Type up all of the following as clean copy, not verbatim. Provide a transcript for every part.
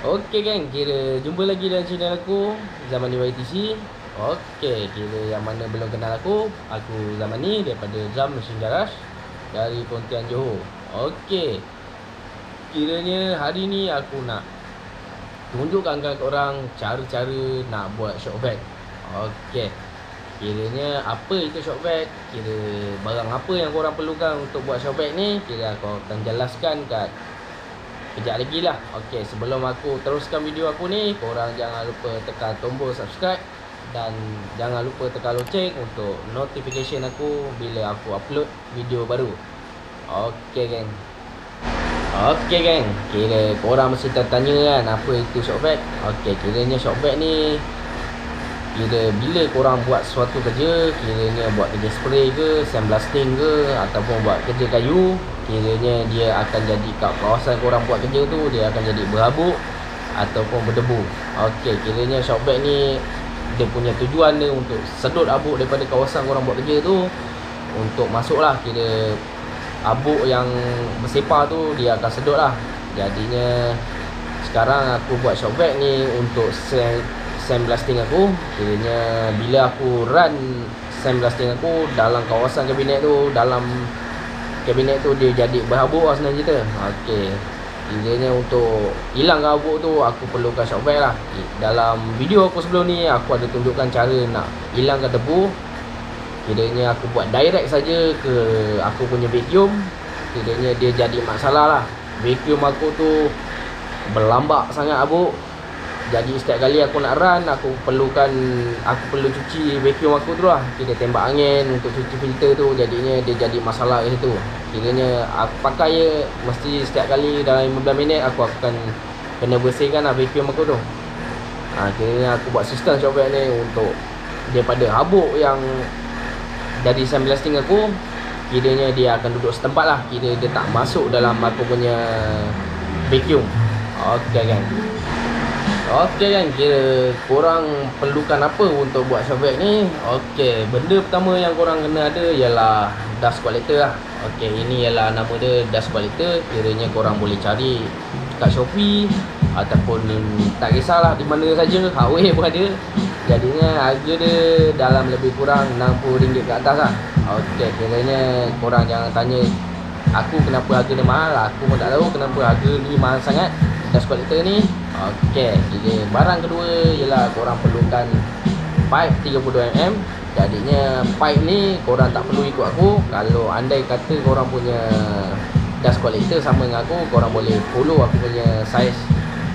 Okey geng, kira jumpa lagi dalam channel aku Zamani YTC. Okey, kira yang mana belum kenal aku Zamani daripada Drum Machine Garage dari Pontian Johor. Okey, kiranya hari ni aku nak tunjukkan kat korang cara-cara nak buat shock vac. Okey, kiranya apa itu shock vac, kira barang apa yang korang perlukan untuk buat shock vac ni, kira aku akan jelaskan kat kejap lagi lah. Okey, sebelum aku teruskan video aku ni, korang jangan lupa tekan tombol subscribe dan jangan lupa tekan loceng untuk notification aku bila aku upload video baru. Okey geng. Okey geng, kira korang mesti tertanya kan apa itu shock vac. Okey, kiranya shock vac ni kira bila korang buat suatu kerja, kiranya buat kerja spray ke, sandblasting ke, ataupun buat kerja kayu, kiranya dia akan jadi kat kawasan korang buat kerja tu, dia akan jadi berhabuk ataupun berdebu. Okey, kiranya shock vac ni dia punya tujuan dia untuk sedut habuk daripada kawasan korang buat kerja tu, untuk masuklah kira habuk yang bersepar tu dia akan sedut lah. Jadinya sekarang aku buat shock vac ni untuk sandblasting aku. Kiranya bila aku run sandblasting aku dalam kawasan kabinet tu, dalam kabinet tu dia jadi berhabuk lah senang cerita. Okey, kiranya untuk hilang habuk tu aku perlukan shock vac lah. Dalam video aku sebelum ni aku ada tunjukkan cara nak hilangkan debu. Kiranya aku buat direct saja ke aku punya vacuum, kiranya dia jadi masalah lah. Vacuum aku tu berlambak sangat habuk. Jadi setiap kali aku nak run, aku perlu cuci vacuum aku tu lah. Kita tembak angin untuk cuci filter tu, jadinya dia jadi masalah kat situ. Kiranya aku pakai je, mesti setiap kali dalam 15 minit aku akan kena bersihkan lah vacuum aku tu. Kiranya aku buat sistem shock vac ni untuk daripada habuk yang dari sandblasting aku, kiranya dia akan duduk setempat lah. Kira dia tak masuk dalam aku punya vacuum. Okey kan. Okey kan, kira korang perlukan apa untuk buat shock vac ni? Okey, benda pertama yang korang kena ada ialah dust collector lah. Okey, ini ialah nama dia, dust collector. Kiranya korang boleh cari kat Shopee ataupun tak kisahlah di mana saja, Huawei pun ada. Jadinya harga dia dalam lebih kurang RM60 ke atas lah. Okey, kiranya korang jangan tanya aku kenapa harga dia mahal. Aku pun tak tahu kenapa harga ni mahal sangat dust collector ni. Okey, jadi barang kedua ialah korang perlukan pipe 32mm. Jadinya pipe ni korang tak perlu ikut aku. Kalau andai kata korang punya dust collector sama dengan aku, korang boleh follow aku punya size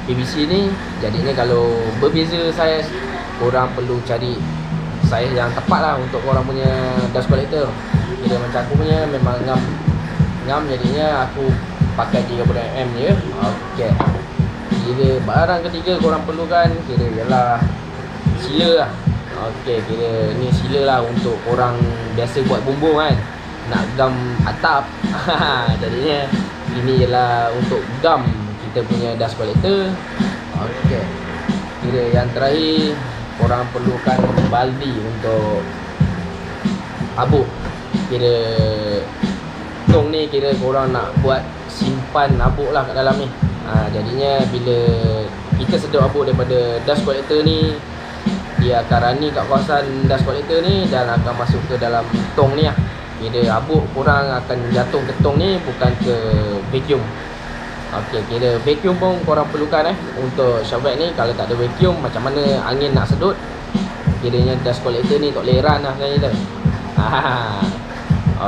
PVC ni. Jadinya kalau berbeza size, korang perlu cari size yang tepat lah untuk korang punya dust collector. Kira macam aku punya memang ngam, jadinya aku pakai 30mm je. Okey, kira barang ketiga korang perlukan kira ialah sealer lah. Okey, kira ni sealer lah untuk korang biasa buat bumbung kan, nak gam atap. Jadinya ini ialah untuk gam kita punya dust collector. Okey, kira yang terakhir korang perlukan baldi untuk habuk. Kira tong ni kira korang nak buat simpan habuk lah kat dalam ni. Jadinya bila kita sedut habuk daripada dust collector ni, dia akan running kat kawasan dust collector ni dan akan masuk ke dalam tong ni lah. Kira habuk korang akan jatuh ke tong ni, bukan ke vacuum. Okey, kira vacuum pun korang perlukan untuk shock vac ni. Kalau tak ada vacuum, macam mana angin nak sedut? Kiranya dust collector ni tak boleh run lah sebenarnya.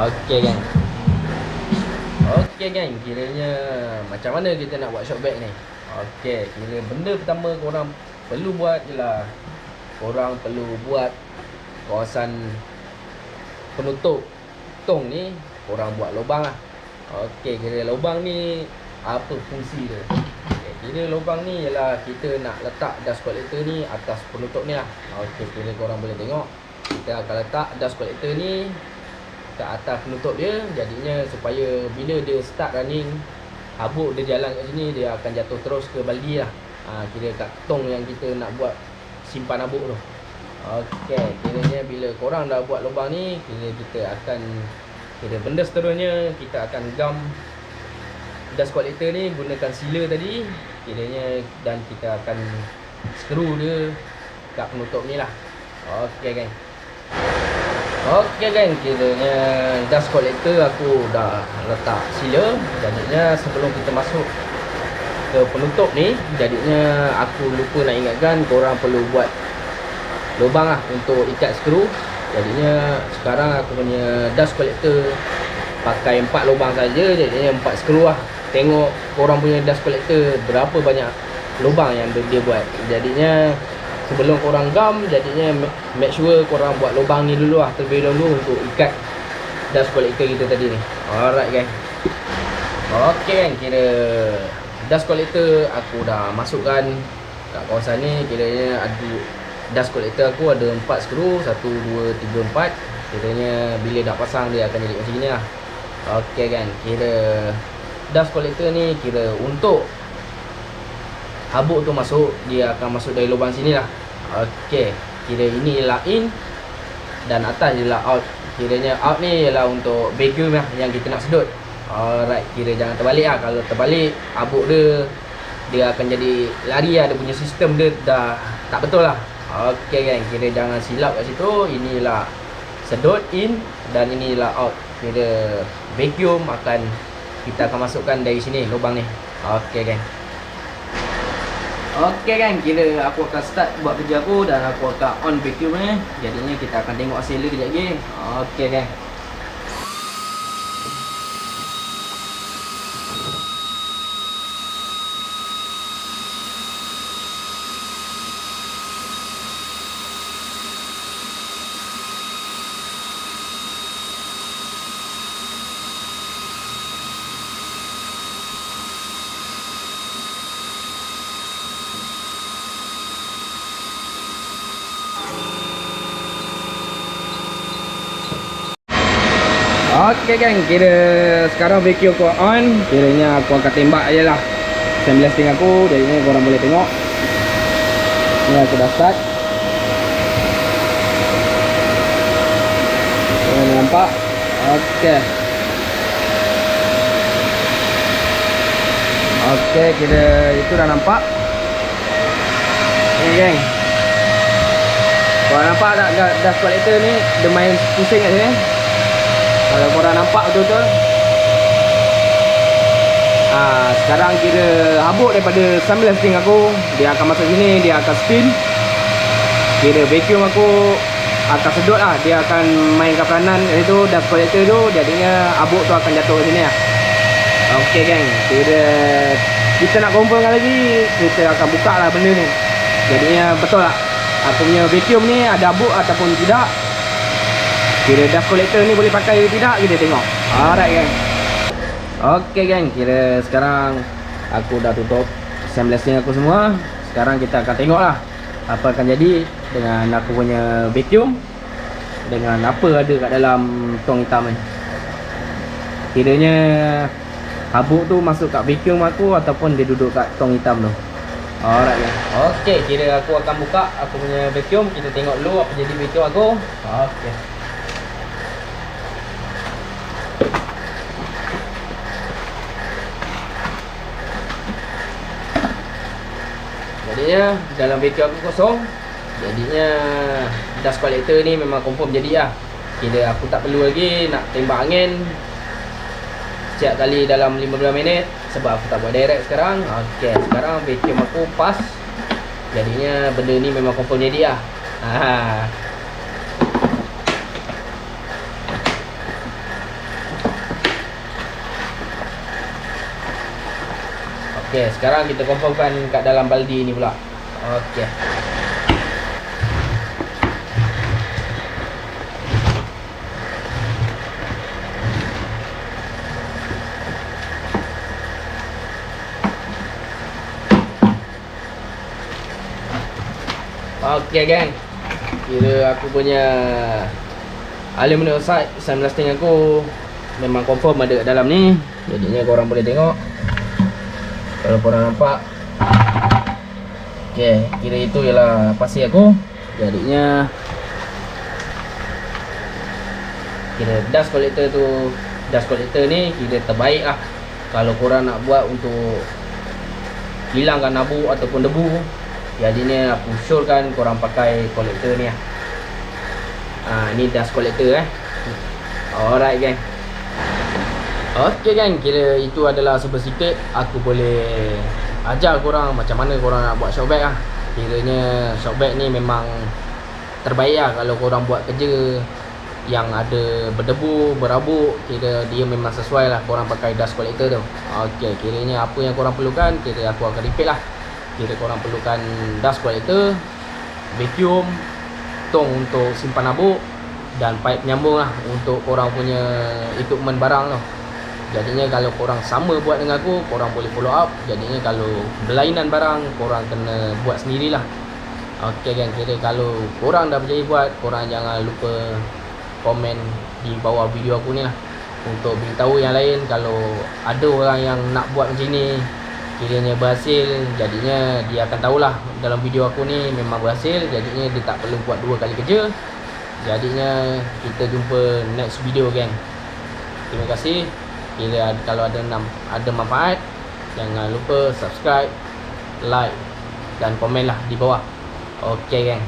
Okey kan. Okey kan, kiranya macam mana kita nak buat shock vac ni? Okey, kira benda pertama korang perlu buat ialah korang perlu buat kawasan penutup tong ni, korang buat lubang lah. Okey, kira lubang ni apa fungsi dia? Okay, kira lubang ni ialah kita nak letak dust collector ni atas penutup ni lah. Okey, kira korang boleh tengok, kita akan letak dust collector ni ke atas penutup dia. Jadinya supaya bila dia start running, habuk dia jalan kat sini, dia akan jatuh terus ke baldi lah. Kira kat tong yang kita nak buat simpan habuk tu. Okey, kiranya bila korang dah buat lubang ni, kita akan benda seterusnya kita akan gam dust collector ni gunakan sealer tadi. kiranya, dan kita akan skru dia kat penutup ni lah. Okey geng. Okey geng, kiranya dust collector aku dah letak sila. Jadinya sebelum kita masuk ke penutup ni, jadinya aku lupa nak ingatkan korang perlu buat lubang lah untuk ikat skru. Jadinya sekarang aku punya dust collector pakai 4 lubang saja, jadinya 4 skru lah. Tengok korang punya dust collector berapa banyak lubang yang dia buat. Jadinya sebelum korang gam, jadinya make sure korang buat lubang ni dulu lah, terlebih dahulu untuk ikat dust collector kita tadi ni. Alright guys. Okey kan, kira dust collector aku dah masukkan kat kawasan ni. Kiranya ada dust collector aku ada 4 skru, 1, 2, 3, 4. Kiranya bila dah pasang dia akan jadi macam ni lah. Okey kan, kira dust collector ni kira untuk habuk tu masuk, dia akan masuk dari lubang sini lah. Okey, kira ini ialah in dan atas ialah out. Kiranya out ni ialah untuk vacuum lah yang kita nak sedut. Alright, kira jangan terbalik lah. Kalau terbalik, habuk dia akan jadi lari lah. Dia punya sistem dia dah tak betul lah. Okey kan, kira jangan silap kat situ. Inilah sedut in dan inilah out. Kira vacuum kita akan masukkan dari sini lubang ni. Okey kan. Okey kan, kira aku akan start buat kerja aku dan aku akan on vacuum ni. Jadinya kita akan tengok hasil dia kejap lagi. Okey kan. Okey geng, kira sekarang vacuum aku on. Kiranya aku akan tembak je lah 19 string aku. Jadi ni korang boleh tengok. Ni aku dah start. Korang nampak? Okey. Okey, kira itu dah nampak. Ni geng, korang nampak tak dust collector ni dia main pusing kat sini. Kalau korang nampak betul-betul. Sekarang kira habuk daripada 19 string aku, dia akan masuk sini, dia akan spin. Kira vacuum aku akan sedut lah. Dia akan main ke peranan itu dust collector tu. Jadinya habuk tu akan jatuh ke sini lah. Okey geng, kira kita nak confirm lagi, kita akan buka lah benda ni. Jadinya betul tak aku punya vacuum ni ada habuk ataupun tidak. Kira dust collector ni boleh pakai ke tidak, kita tengok. Alright geng. Okey geng, kira sekarang aku dah tutup 19 string aku semua. Sekarang kita akan tengok lah apa akan jadi dengan aku punya vacuum, dengan apa ada kat dalam tong hitam ni. Kiranya habuk tu masuk kat vacuum aku ataupun dia duduk kat tong hitam tu. Alright geng. Okey, kira aku akan buka aku punya vacuum. Kita tengok dulu apa jadi vacuum aku. Okey. Jadinya dalam vacuum aku kosong. Jadinya dust collector ni memang confirm jadi lah. Kira aku tak perlu lagi nak tembak angin setiap kali dalam 15 minit, sebab aku tak buat direct sekarang. Okey, sekarang vacuum aku pas. Jadinya benda ni memang confirm jadi lah. Okey, sekarang kita confirmkan kat dalam baldi ni pula. Okey. Okey geng, kira aku punya aluminium oxide 19 string aku memang confirm ada kat dalam ni. Jadinya korang boleh tengok. Kalau korang nampak. Okey, kira itu ialah pasir aku. Jadinya kira dust collector ni kira terbaik lah kalau korang nak buat untuk hilangkan abu ataupun debu. Jadinya aku syorkan korang pakai kolektor ni lah. Ni dust collector Alright gang. Okay gang, kira itu adalah sebesikit aku boleh ajar korang macam mana korang nak buat shock bag lah. Kiranya shock bag ni memang terbaik lah kalau korang buat kerja yang ada berdebu, berabuk. Kira dia memang sesuai lah korang pakai dust collector tu. Okay, kiranya apa yang korang perlukan, kira aku akan repeat lah. Kira korang perlukan dust collector, vacuum, tong untuk simpan abuk, dan pipe penyambung lah untuk korang punya equipment barang tu. Jadinya kalau korang sama buat dengan aku, korang boleh follow up. Jadinya kalau berlainan barang, korang kena buat sendirilah. Okay kan, kira kalau korang dah berjaya buat, korang jangan lupa komen di bawah video aku ni lah, untuk beritahu yang lain kalau ada orang yang nak buat macam ni, kiranya berhasil. Jadinya dia akan tahulah dalam video aku ni memang berhasil. Jadinya dia tak perlu buat 2 kali kerja. Jadinya kita jumpa next video gang. Terima kasih. Kira kalau ada manfaat, jangan lupa subscribe, like dan komen lah di bawah. Okay gang.